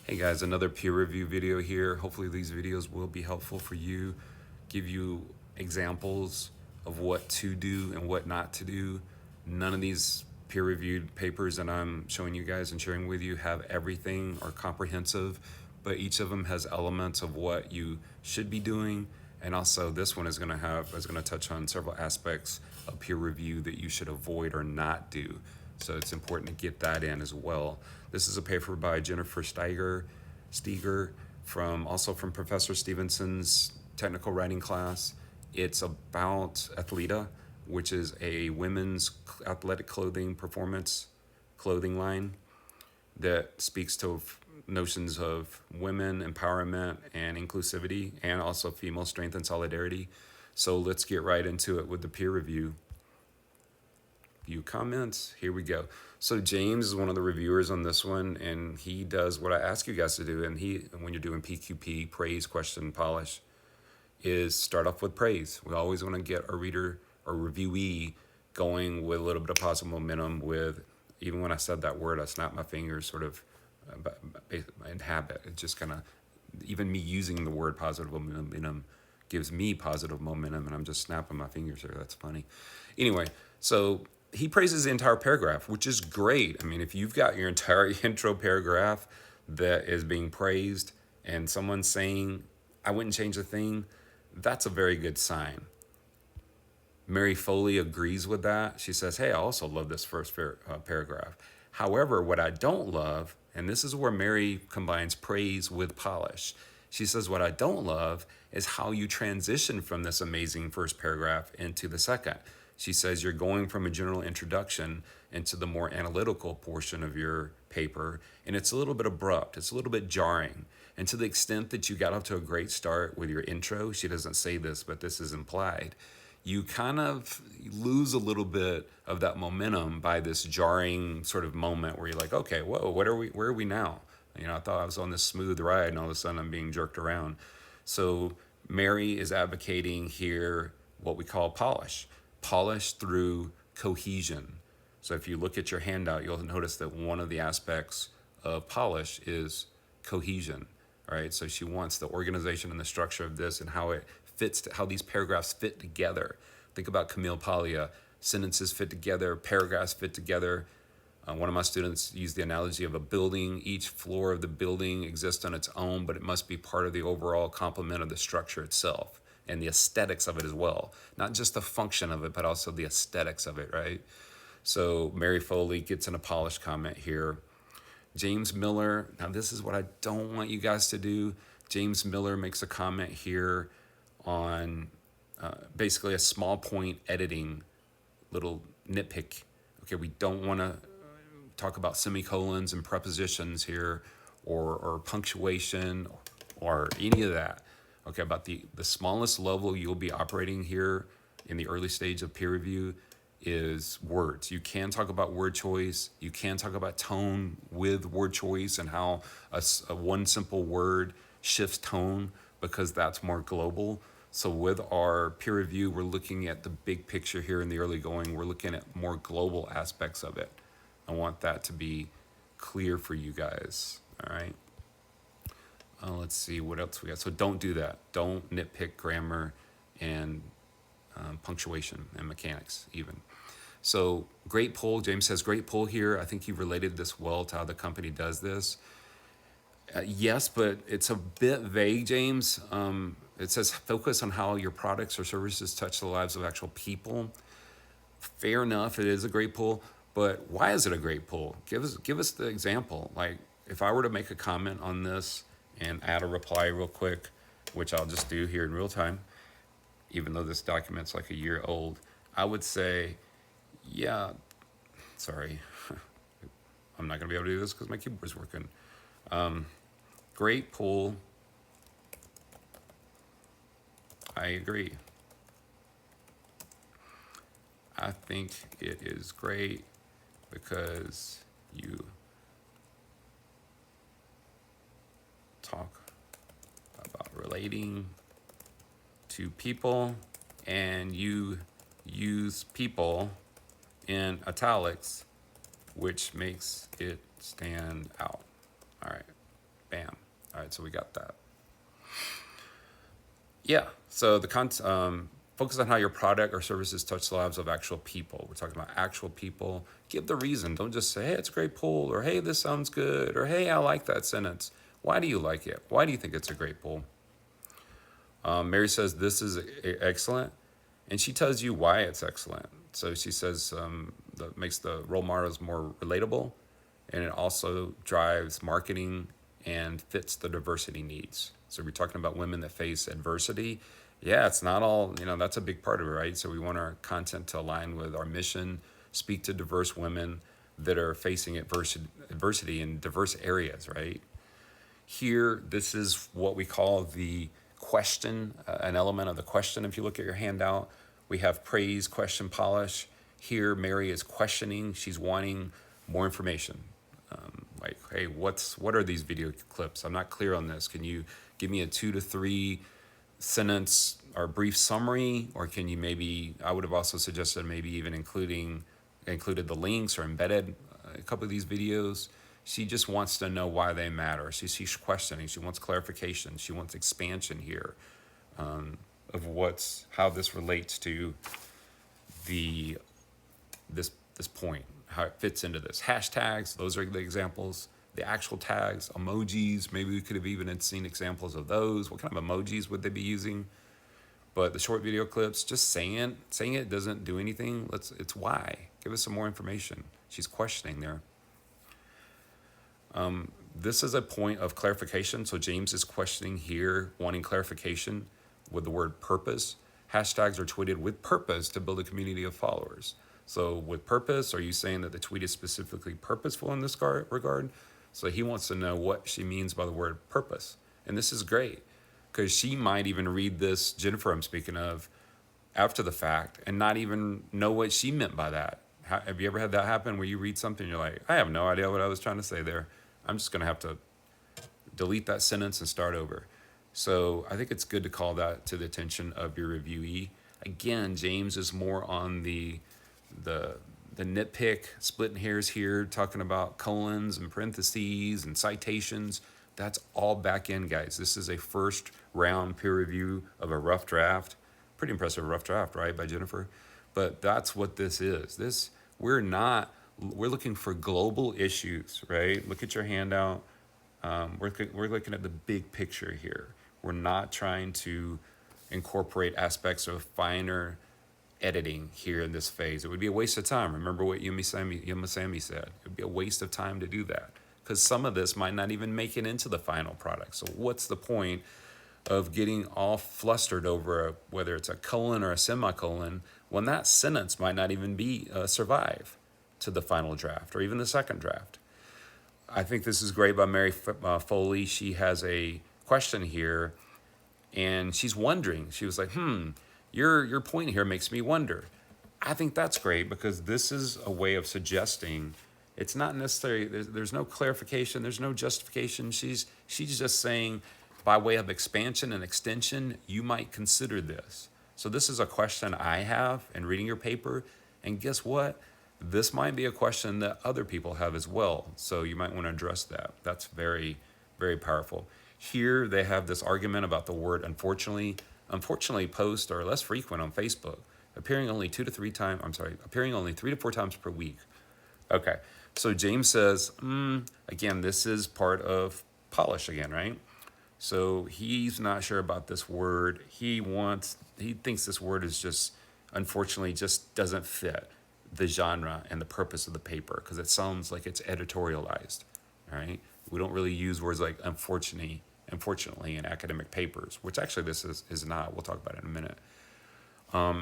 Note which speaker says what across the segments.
Speaker 1: Hey guys, another peer review video here. Hopefully these videos will be helpful for you, give you examples of what to do and what not to do. None of these peer reviewed papers that I'm showing you guys and sharing with you have everything or comprehensive, but each of them has elements of what you should be doing. And also this one is gonna touch on several aspects of peer review that you should avoid or not do. So it's important to get that in as well. This is a paper by Jennifer Stieger from Professor Stevenson's technical writing class. It's about Athleta, which is a women's athletic clothing performance clothing line that speaks to notions of women empowerment and inclusivity and also female strength and solidarity. So let's get right into it with the peer review. View comments. Here we go. So James is one of the reviewers on this one, and he does what I ask you guys to do. And when you're doing PQP, praise, question, polish, is start off with praise. We always want to get a reader or reviewee going with a little bit of positive momentum. With even when I said that word, I snapped my fingers, sort of in habit. It just kind of, even me using the word positive momentum gives me positive momentum, and I'm just snapping my fingers there. That's funny. Anyway, so he praises the entire paragraph, which is great. I mean, if you've got your entire intro paragraph that is being praised and someone's saying, I wouldn't change a thing, that's a very good sign. Mary Foley agrees with that. She says, hey, I also love this first paragraph. However, what I don't love, and this is where Mary combines praise with polish. She says, what I don't love is how you transition from this amazing first paragraph into the second. She says you're going from a general introduction into the more analytical portion of your paper, and it's a little bit abrupt, it's a little bit jarring. And to the extent that you got off to a great start with your intro, she doesn't say this, but this is implied, you kind of lose a little bit of that momentum by this jarring sort of moment where you're like, okay, whoa, where are we now? You know, I thought I was on this smooth ride, and all of a sudden I'm being jerked around. So Mary is advocating here what we call polish through cohesion. So if you look at your handout, you'll notice that one of the aspects of polish is cohesion. All right, so she wants the organization and the structure of this and how it fits, how these paragraphs fit together. Think about Camille Paglia. Sentences fit together, paragraphs fit together. One of my students used the analogy of a building. Each floor of the building exists on its own, but it must be part of the overall complement of the structure itself and the aesthetics of it as well. Not just the function of it, but also the aesthetics of it, right? So Mary Foley gets in a polished comment here. James Miller, now this is what I don't want you guys to do. James Miller makes a comment here on basically a small point editing, little nitpick. Okay, we don't want to talk about semicolons and prepositions here or punctuation or any of that. Okay, about the smallest level you'll be operating here in the early stage of peer review is words. You can talk about word choice. You can talk about tone with word choice and how a one simple word shifts tone because that's more global. So with our peer review, we're looking at the big picture here in the early going. We're looking at more global aspects of it. I want that to be clear for you guys, all right? Let's see what else we got. So don't do that. Don't nitpick grammar and punctuation and mechanics even. So great poll. James says great poll here. I think you related this well to how the company does this. Yes, but it's a bit vague, James. It says focus on how your products or services touch the lives of actual people. Fair enough, it is a great poll, but why is it a great poll? Give us the example. Like if I were to make a comment on this and add a reply real quick, which I'll just do here in real time, even though this document's like a year old, I would say, yeah, sorry, I'm not gonna be able to do this because my keyboard's working. Great poll. I agree. I think it is great because you talk about relating to people and you use people in italics, which makes it stand out. All right, bam. right, so we got that. Yeah, so focus on how your product or services touch the lives of actual people. We're talking about actual people. Give the reason. Don't just say, hey, it's a great poll, or hey, this sounds good, or hey, I like that sentence. Why do you like it? Why do you think it's a great poll? Mary says, this is excellent, and she tells you why it's excellent. So she says that makes the role models more relatable, and it also drives marketing and fits the diversity needs. So we're talking about women that face adversity. Yeah, it's not all, that's a big part of it, right? So we want our content to align with our mission, speak to diverse women that are facing adversity in diverse areas, right? Here, this is what we call the question, an element of the question. If you look at your handout, we have praise, question, polish. Here, Mary is questioning. She's wanting more information. Like, hey, what are these video clips? I'm not clear on this. Can you give me a 2 to 3 sentence or brief summary? Or can you maybe, I would have also suggested maybe even included the links or embedded a couple of these videos. She just wants to know why they matter. She's questioning. She wants clarification. She wants expansion here of how this relates to this point, how it fits into this. Hashtags, those are the examples. The actual tags, emojis, maybe we could have even seen examples of those. What kind of emojis would they be using? But the short video clips, just saying it doesn't do anything. It's why. Give us some more information. She's questioning there. This is a point of clarification. So James is questioning here, wanting clarification with the word purpose. Hashtags are tweeted with purpose to build a community of followers. So with purpose, are you saying that the tweet is specifically purposeful in this regard? So he wants to know what she means by the word purpose. And this is great because she might even read this, Jennifer I'm speaking of, after the fact and not even know what she meant by that. Have you ever had that happen where you read something and you're like, I have no idea what I was trying to say there. I'm just going to have to delete that sentence and start over. So I think it's good to call that to the attention of your reviewee. Again, James is more on the nitpick, splitting hairs here, talking about colons and parentheses and citations. That's all back in, guys. This is a first round peer review of a rough draft. Pretty impressive rough draft, right, by Jennifer? But that's what this is. We're looking for global issues, right? Look at your handout. We're looking at the big picture here. We're not trying to incorporate aspects of finer editing here in this phase. It would be a waste of time. Remember what Yuma Sammy said. It would be a waste of time to do that because some of this might not even make it into the final product. So what's the point of getting all flustered over whether it's a colon or a semicolon when that sentence might not even be survive to the final draft or even the second draft? I think this is great by Mary Foley. She has a question here and she's wondering. She was like, your point here makes me wonder. I think that's great because this is a way of suggesting it's not necessarily, there's no clarification, there's no justification. She's just saying by way of expansion and extension, you might consider this. So this is a question I have in reading your paper. And guess what? This might be a question that other people have as well. So you might want to address that. That's very, very powerful. Here they have this argument about the word unfortunately. Unfortunately, posts are less frequent on Facebook, appearing only 3 to 4 times per week. Okay, so James says, again, this is part of polish again, right? So he's not sure about this word. He thinks this word is just, unfortunately, just doesn't fit the genre and the purpose of the paper because it sounds like it's editorialized, right? We don't really use words like unfortunately in academic papers, which actually this is not. We'll talk about it in a minute.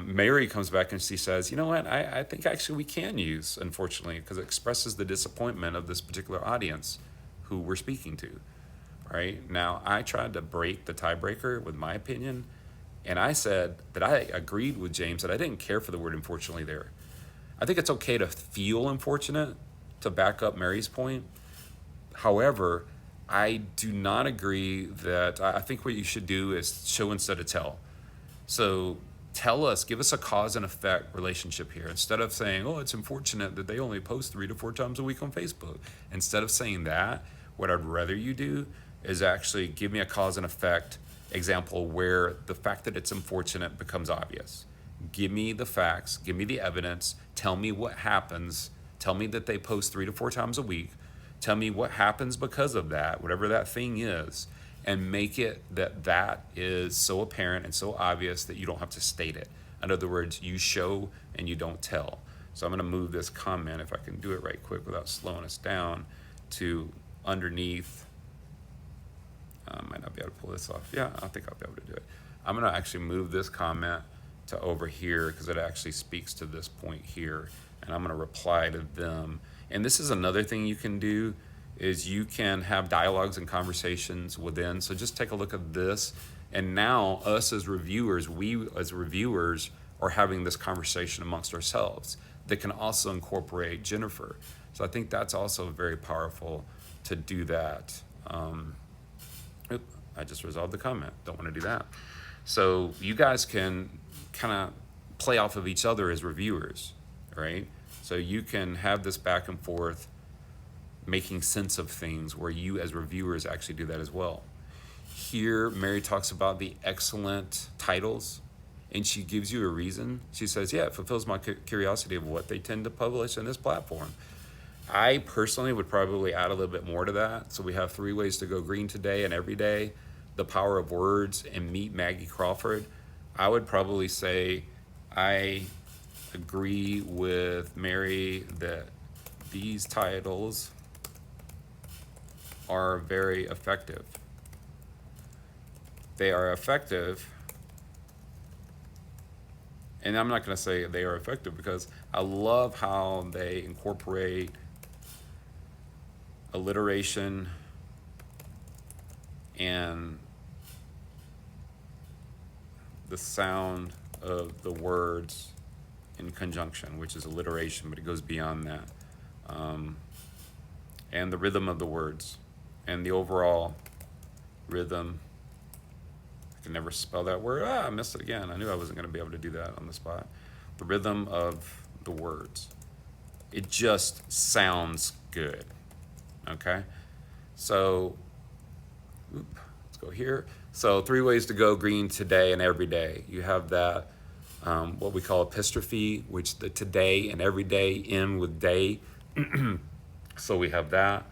Speaker 1: Mary comes back and she says, you know what, I think actually we can use unfortunately because it expresses the disappointment of this particular audience who we're speaking to, right? Now, I tried to break the tiebreaker with my opinion, and I said that I agreed with James that I didn't care for the word unfortunately there. I think it's okay to feel unfortunate to back up Mary's point. However, I do not agree that, I think what you should do is show instead of tell. So give us a cause and effect relationship here. Instead of saying, oh, it's unfortunate that they only post 3 to 4 times a week on Facebook. Instead of saying that, what I'd rather you do is actually give me a cause and effect example where the fact that it's unfortunate becomes obvious. Give me the facts, give me the evidence, tell me what happens, tell me that they post 3 to 4 times a week, tell me what happens because of that, whatever that thing is, and make it that is so apparent and so obvious that you don't have to state it. In other words, you show and you don't tell. So I'm going to move this comment, if I can do it right quick without slowing us down, to underneath. I might not be able to pull this off. Yeah, I think I'll be able to do it. I'm going to actually move this comment to over here because it actually speaks to this point here. And I'm going to reply to them. And this is another thing you can do is you can have dialogues and conversations within. So just take a look at this. And now us as reviewers, we as reviewers are having this conversation amongst ourselves that can also incorporate Jennifer. So I think that's also very powerful to do that. I just resolved the comment. Don't want to do that. So you guys can kind of play off of each other as reviewers, right? So you can have this back and forth, making sense of things where you as reviewers actually do that as well. Here, Mary talks about the excellent titles, and she gives you a reason. She says, yeah, it fulfills my curiosity of what they tend to publish on this platform. I personally would probably add a little bit more to that. So we have 3 ways to go green today and every day, the power of words, and meet Maggie Crawford. I would probably say I agree with Mary that these titles are very effective. They are effective, and I'm not going to say they are effective because I love how they incorporate alliteration and the sound of the words in conjunction, which is alliteration, but it goes beyond that. And the rhythm of the words and the overall rhythm. I can never spell that word. I missed it again. I knew I wasn't going to be able to do that on the spot. The rhythm of the words. It just sounds good. Okay? So, let's go here. So 3 ways to go green today and every day. You have that, what we call epistrophe, which the today and every day end with day. So we have that.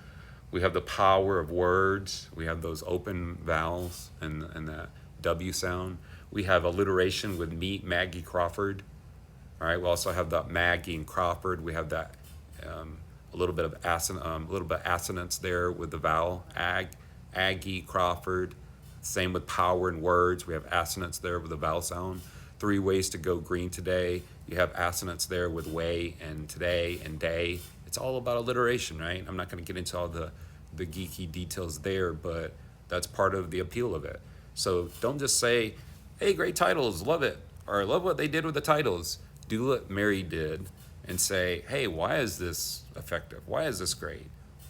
Speaker 1: We have the power of words. We have those open vowels and that W sound. We have alliteration with meet Maggie Crawford. All right. We also have that Maggie and Crawford. We have that a little bit of assonance there with the vowel Aggie Crawford. Same with power and words. We have assonance there with the vowel sound. 3 ways to go green today. You have assonance there with way and today and day. It's all about alliteration, right? I'm not going to get into all the geeky details there, but that's part of the appeal of it. So don't just say, hey, great titles, love it, or love what they did with the titles. Do what Mary did and say, hey, why is this effective? Why is this great?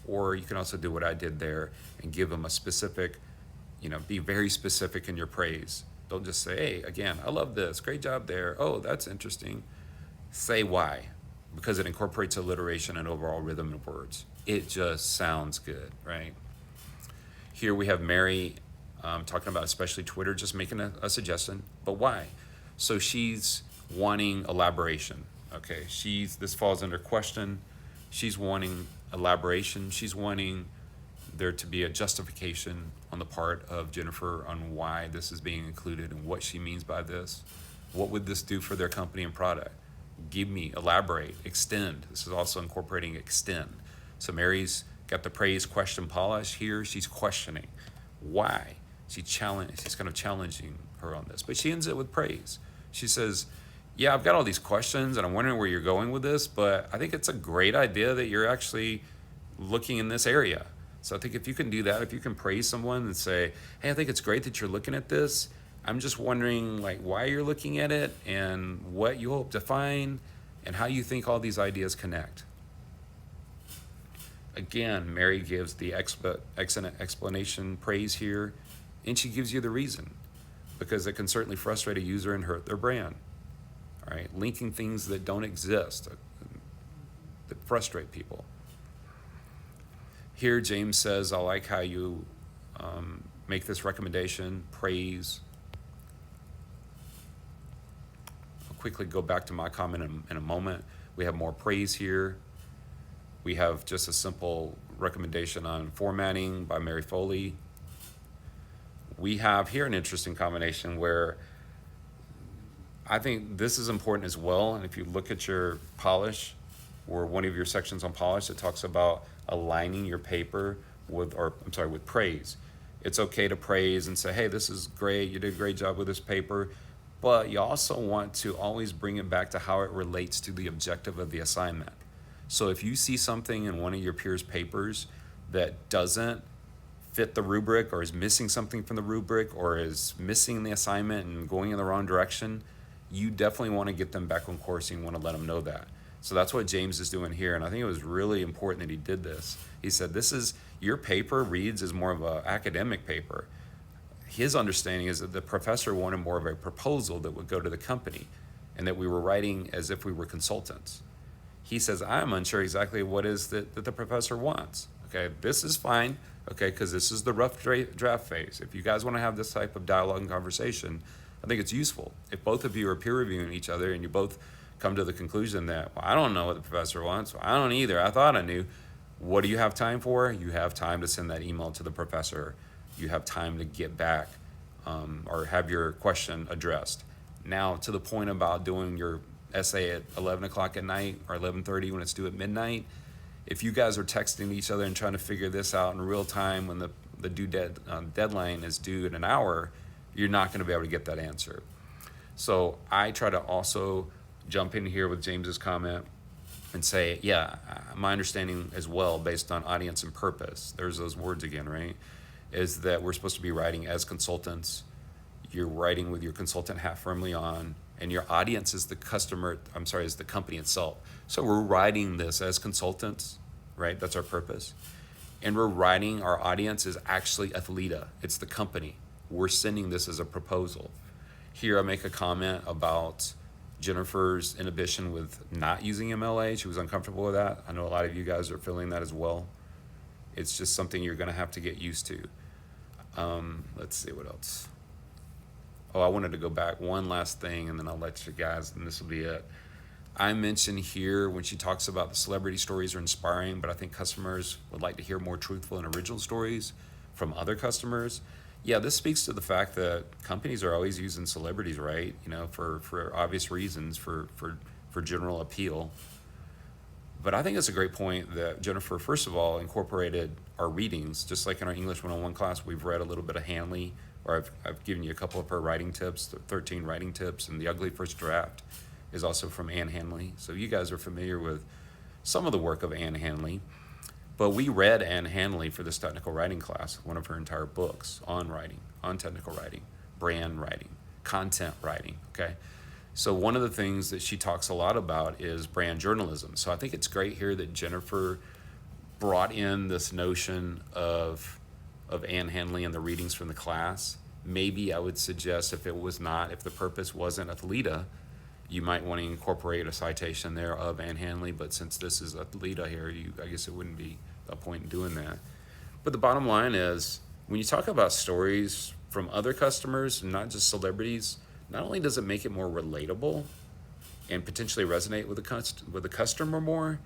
Speaker 1: Or you can also do what I did there and give them a specific, be very specific in your praise. Don't just say, hey, again, I love this, great job there. Oh, that's interesting. Say why, because it incorporates alliteration and overall rhythm of words. It just sounds good, right? Here we have Mary talking about especially Twitter, just making a suggestion, but why? So she's wanting elaboration. Okay, this falls under question. She's wanting elaboration. She's wanting there to be a justification on the part of Jennifer on why this is being included and what she means by this. What would this do for their company and product? Give me, elaborate, extend. This is also incorporating extend. So Mary's got the praise, question, polish. Here she's questioning why. She's kind of challenging her on this, but she ends it with praise. She says, yeah, I've got all these questions and I'm wondering where you're going with this, but I think it's a great idea that you're actually looking in this area. So I think if you can do that, if you can praise someone and say, hey, I think it's great that you're looking at this. I'm just wondering why you're looking at it and what you hope to find and how you think all these ideas connect. Again, Mary gives the excellent explanation, praise here, and she gives you the reason because it can certainly frustrate a user and hurt their brand. All right, linking things that don't exist that frustrate people. Here, James says, I like how you make this recommendation, praise. I'll quickly go back to my comment in a moment. We have more praise here. We have just a simple recommendation on formatting by Mary Foley. We have here an interesting combination where I think this is important as well. And if you look at your polish, or one of your sections on polish, it talks about aligning your paper with praise. It's okay to praise and say, hey, this is great, you did a great job with this paper, but you also want to always bring it back to how it relates to the objective of the assignment. So if you see something in one of your peers' papers that doesn't fit the rubric, or is missing something from the rubric, or is missing the assignment and going in the wrong direction, you definitely want to get them back on course, and you want to let them know that. So that's what James is doing here, and I think it was really important that he did this. He said, this is, your paper reads as more of an academic paper. His understanding is that the professor wanted more of a proposal that would go to the company, and that we were writing as if we were consultants. He says, I'm unsure exactly what is that the professor wants. Okay, this is fine, okay, because this is the rough draft phase. If you guys want to have this type of dialogue and conversation, I think it's useful. If both of you are peer reviewing each other and you both come to the conclusion that, well, I don't know what the professor wants, well, I don't either, I thought I knew, what do you have time for? You have time to send that email to the professor. You have time to get back or have your question addressed. Now, to the point about doing your essay at 11 o'clock at night or 11:30 when it's due at midnight, if you guys are texting each other and trying to figure this out in real time when the deadline is due in an hour, you're not going to be able to get that answer. So I try to also jump in here with James's comment and say, yeah, my understanding as well, based on audience and purpose, there's those words again, right, is that we're supposed to be writing as consultants. You're writing with your consultant hat firmly on, and your audience is the is the company itself. So we're writing this as consultants, right? That's our purpose. And we're writing, our audience is actually Athleta. It's the company. We're sending this as a proposal. Here I make a comment about Jennifer's inhibition with not using MLA. She was uncomfortable with that. I know a lot of you guys are feeling that as well. It's just something you're going to have to get used to. Let's see what else. Oh, I wanted to go back one last thing, and then I'll let you guys, and this will be it. I mentioned here when she talks about the celebrity stories are inspiring, but I think customers would like to hear more truthful and original stories from other customers. Yeah, this speaks to the fact that companies are always using celebrities, right? You know, for obvious reasons, for general appeal. But I think it's a great point that Jennifer, first of all, incorporated our readings. Just like in our English 101 class, we've read a little bit of Hanley, or I've given you a couple of her writing tips, the 13 writing tips, and The Ugly First Draft is also from Anne Hanley. So you guys are familiar with some of the work of Anne Hanley. But we read Anne Hanley for this technical writing class, one of her entire books on writing, on technical writing, brand writing, content writing, okay? So one of the things that she talks a lot about is brand journalism. So I think it's great here that Jennifer brought in this notion of Anne Hanley and the readings from the class. Maybe I would suggest if the purpose wasn't Athleta, you might want to incorporate a citation there of Anne Hanley, but since this is Athleta here, I guess it wouldn't be a point in doing that. But the bottom line is, when you talk about stories from other customers, not just celebrities, not only does it make it more relatable and potentially resonate with the customer more,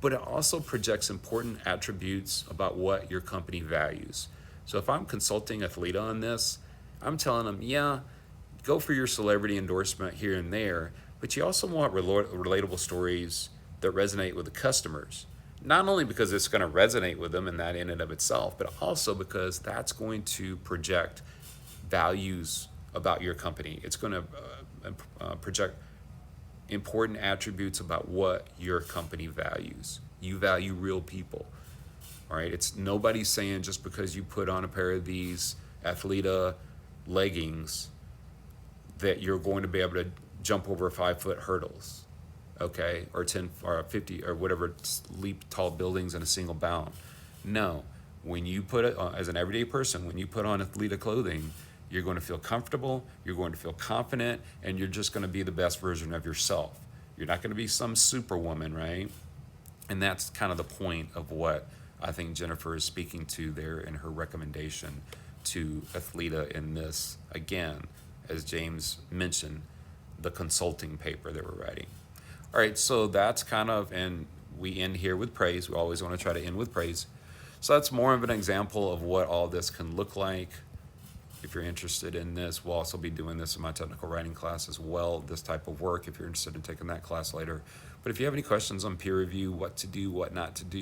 Speaker 1: but it also projects important attributes about what your company values. So if I'm consulting Athleta on this, I'm telling them, yeah, go for your celebrity endorsement here and there, but you also want relatable stories that resonate with the customers. Not only because it's going to resonate with them in that in and of itself, but also because that's going to project values about your company. It's going to project important attributes about what your company values. You value real people. All right, it's nobody's saying just because you put on a pair of these Athleta leggings that you're going to be able to jump over 5-foot hurdles, okay, or 10 or 50 or whatever, leap tall buildings in a single bound. No, when you put it as an everyday person, when you put on Athleta clothing, you're going to feel comfortable, you're going to feel confident, and you're just going to be the best version of yourself. You're not going to be some superwoman, right? And that's kind of the point of what I think Jennifer is speaking to there in her recommendation to Athleta in this, again, as James mentioned, the consulting paper that we're writing. All right, so that's kind of, and we end here with praise. We always want to try to end with praise. So that's more of an example of what all this can look like. If you're interested in this, we'll also be doing this in my technical writing class as well, this type of work, if you're interested in taking that class later. But if you have any questions on peer review, what to do, what not to do,